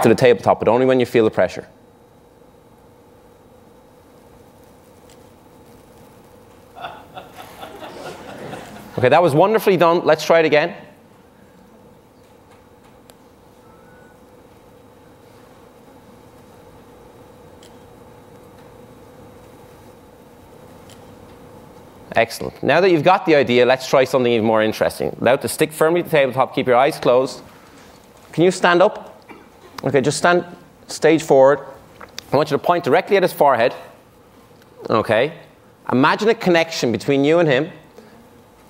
to the tabletop, but only when you feel the pressure. Okay, that was wonderfully done. Let's try it again. Excellent. Now that you've got the idea, let's try something even more interesting. Allow it to stick firmly to the tabletop. Keep your eyes closed. Can you stand up? Okay, just stand stage forward. I want you to point directly at his forehead. Okay. Imagine a connection between you and him.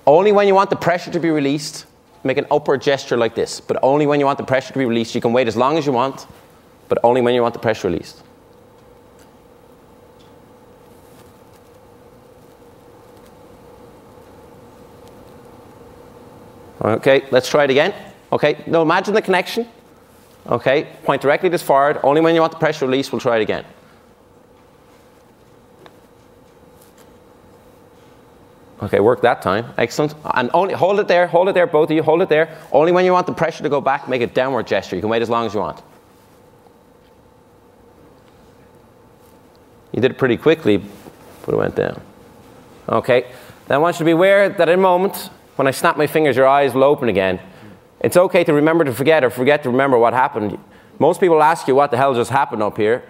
Only when you want the pressure to be released, make an upward gesture like this. But only when you want the pressure to be released. You can wait as long as you want, but only when you want the pressure released. Okay, let's try it again. Okay, now imagine the connection. Okay, point directly to his forehead. Only when you want the pressure released, we'll try it again. Okay, work that time. Excellent. And only hold it there, both of you, hold it there. Only when you want the pressure to go back, make a downward gesture. You can wait as long as you want. You did it pretty quickly, but it went down. Okay, then I want you to be aware that in a moment, when I snap my fingers, your eyes will open again. It's okay to remember to forget or forget to remember what happened. Most people ask you what the hell just happened up here,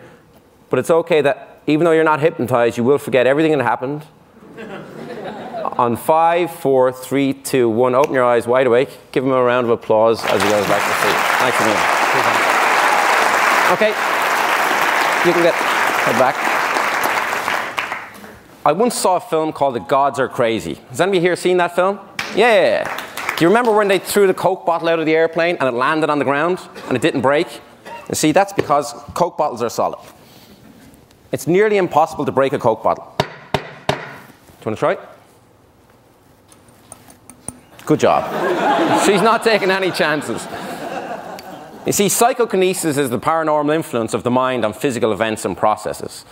but it's okay that even though you're not hypnotized, you will forget everything that happened. On 5, 4, 3, 2, 1, open your eyes wide awake. Give him a round of applause as he goes back to sleep. Thanks a million. Okay, you can head back. I once saw a film called The Gods Are Crazy. Has anybody here seen that film? Yeah. Do you remember when they threw the Coke bottle out of the airplane and it landed on the ground and it didn't break? You see, that's because Coke bottles are solid. It's nearly impossible to break a Coke bottle. Do you want to try? Good job. She's not taking any chances. You see, psychokinesis is the paranormal influence of the mind on physical events and processes.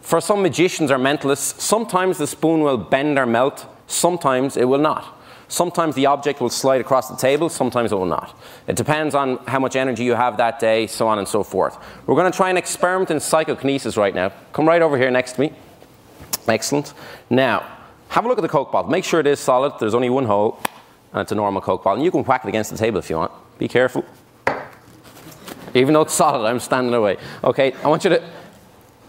For some magicians or mentalists, sometimes the spoon will bend or melt, sometimes it will not. Sometimes the object will slide across the table, sometimes it will not. It depends on how much energy you have that day, so on and so forth. We're going to try an experiment in psychokinesis right now. Come right over here next to me. Excellent. Now, have a look at the Coke bottle. Make sure it is solid. There's only one hole, and it's a normal Coke bottle. And you can whack it against the table if you want. Be careful. Even though it's solid, I'm standing away. Okay, I want you to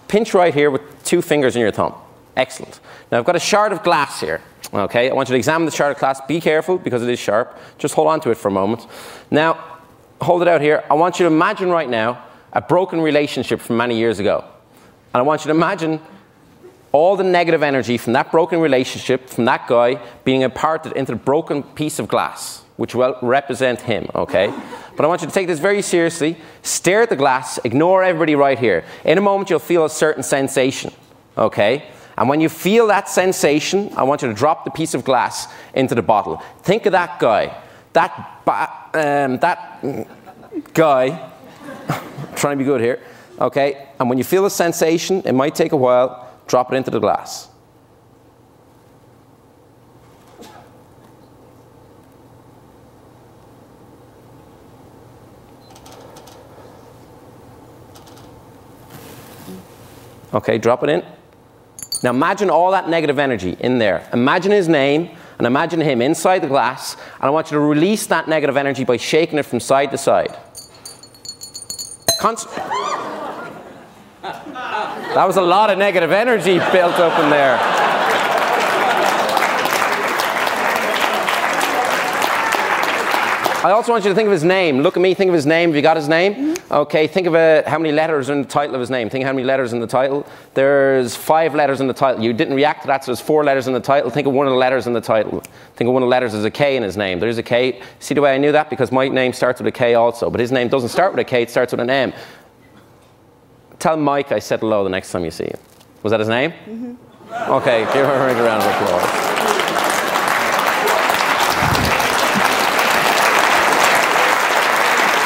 pinch right here with 2 fingers in your thumb. Excellent. Now I've got a shard of glass here. Okay, I want you to examine the shard of glass. Be careful because it is sharp. Just hold on to it for a moment. Now, hold it out here. I want you to imagine right now a broken relationship from many years ago. And I want you to imagine all the negative energy from that broken relationship, from that guy, being imparted into the broken piece of glass, which will represent him, okay? But I want you to take this very seriously. Stare at the glass. Ignore everybody right here. In a moment, you'll feel a certain sensation, okay? And when you feel that sensation, I want you to drop the piece of glass into the bottle. Think of that guy. That guy. Trying to be good here. Okay? And when you feel the sensation, it might take a while, drop it into the glass. Okay, drop it in. Now imagine all that negative energy in there. Imagine his name and imagine him inside the glass, and I want you to release that negative energy by shaking it from side to side. That was a lot of negative energy built up in there. I also want you to think of his name. Look at me, think of his name. Have you got his name? Mm-hmm. Okay, think of how many letters are in the title of his name. Think how many letters in the title. There's 5 letters in the title. You didn't react to that, so there's 4 letters in the title. Think of one of the letters in the title. Think of one of the letters as a K in his name. There's a K. See the way I knew that? Because my name starts with a K also, but his name doesn't start with a K, it starts with an M. Tell Mike I said hello the next time you see him. Was that his name? Mm-hmm. Okay, give her a round of applause.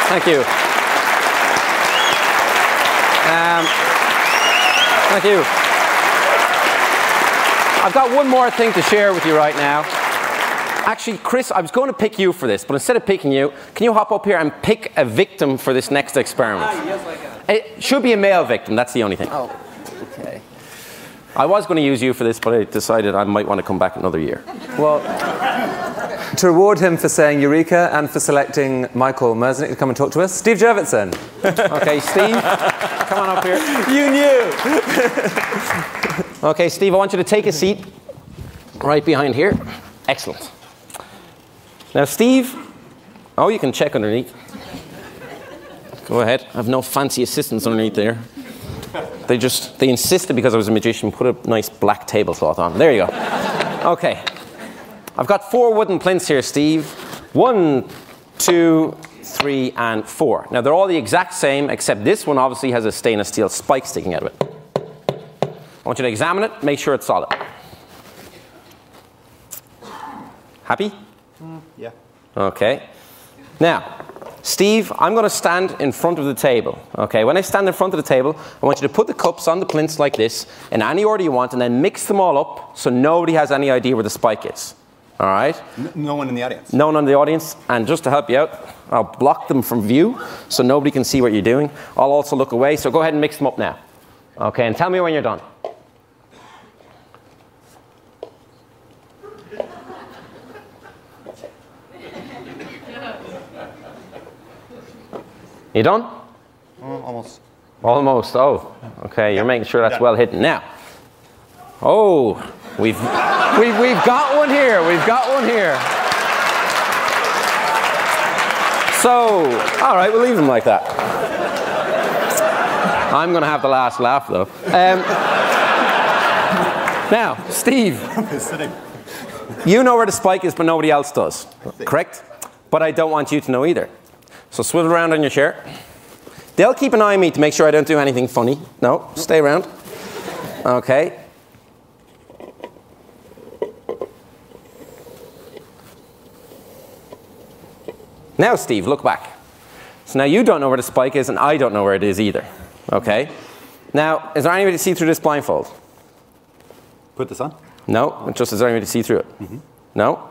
Thank you. Thank you. I've got one more thing to share with you right now. Actually, Chris, I was going to pick you for this, but instead of picking you, can you hop up here and pick a victim for this next experiment? Yes, I can. It should be a male victim, that's the only thing. Oh, okay. I was going to use you for this, but I decided I might want to come back another year. Well, to reward him for saying Eureka and for selecting Michael Merznick to come and talk to us, Steve Jurvetson. Okay, Steve, come on up here. You knew! Okay, Steve, I want you to take a seat right behind here. Excellent. Now, Steve, oh, you can check underneath. Go ahead. I have no fancy assistants underneath there. They insisted because I was a magician, put a nice black tablecloth on. There you go. Okay. I've got 4 wooden plinths here, Steve. 1, 2, 3, and 4. Now, they're all the exact same, except this one obviously has a stainless steel spike sticking out of it. I want you to examine it, make sure it's solid. Happy? Yeah. Okay. Now, Steve, I'm going to stand in front of the table. Okay, when I stand in front of the table, I want you to put the cups on the plinths like this, in any order you want, and then mix them all up so nobody has any idea where the spike is. All right? No one in the audience. No one in the audience. And just to help you out, I'll block them from view so nobody can see what you're doing. I'll also look away, so go ahead and mix them up now. Okay, and tell me when you're done. You done? Almost. Almost. Oh, okay. You're making sure that's well hidden. Now, oh, we've got one here. We've got one here. So, all right, we'll leave them like that. I'm going to have the last laugh, though. Now, Steve, you know where the spike is, but nobody else does. Correct? But I don't want you to know either. So swivel around on your chair. They'll keep an eye on me to make sure I don't do anything funny. No, stay around. Okay. Now, Steve, look back. So now you don't know where the spike is, and I don't know where it is either. Okay. Now, is there any way to see through this blindfold? Put this on? No. Just is there any way to see through it? Mm-hmm. No.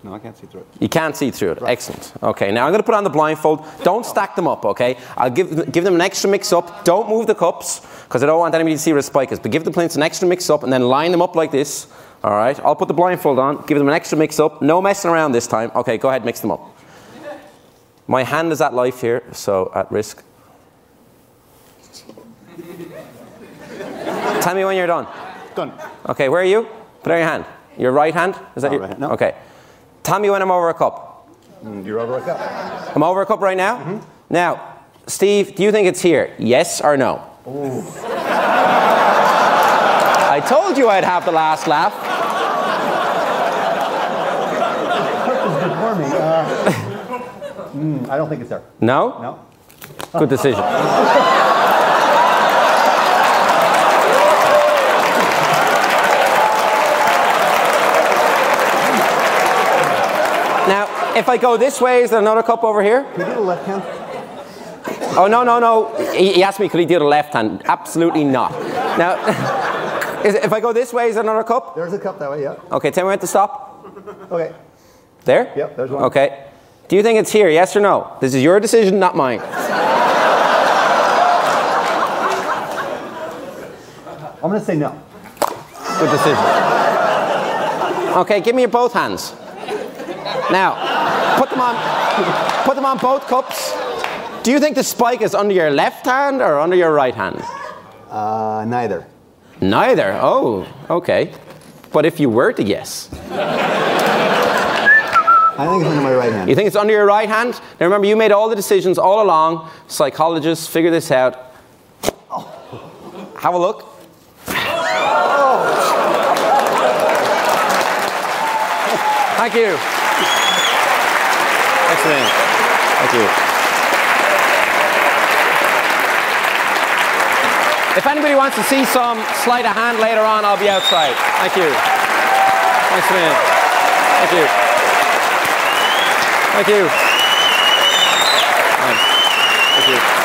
No, I can't see through it. You can't see through it. Right. Excellent. Okay, now I'm going to put on the blindfold. Don't stack them up, okay? I'll give them an extra mix up. Don't move the cups, because I don't want anybody to see where the spike is. But give the plinths an extra mix up, and then line them up like this. All right, I'll put the blindfold on, give them an extra mix up. No messing around this time. Okay, go ahead, mix them up. My hand is at life here, so at risk. Tell me when you're done. Done. Okay, where are you? Put out your hand. Your right hand? Is that your right hand? No. Okay. Tell me when I'm over a cup. You're over a cup. I'm over a cup right now? Mm-hmm. Now, Steve, do you think it's here? Yes or no? Ooh. I told you I'd have the last laugh. For me. I don't think it's there. No? No. Good decision. Now, if I go this way, is there another cup over here? Can you do the left hand? Oh, no, no, no. He asked me, could he do the left hand? Absolutely not. Now, if I go this way, is there another cup? There's a cup that way, yeah. Okay, tell me when to stop. Okay. There? Yep, there's one. Okay. Do you think it's here, yes or no? This is your decision, not mine. I'm going to say no. Good decision. Okay, give me your both hands. Now, put them on both cups. Do you think the spike is under your left hand or under your right hand? Neither. Neither? Oh, okay. But if you were to guess. I think it's under my right hand. You think it's under your right hand? Now remember, you made all the decisions all along. Psychologists, figure this out. Have a look. Thank you. Excellent. Thank you. If anybody wants to see some sleight of hand later on, I'll be outside. Thank you. Thanks a million. Thank you. Thank you. Thanks. Thank you.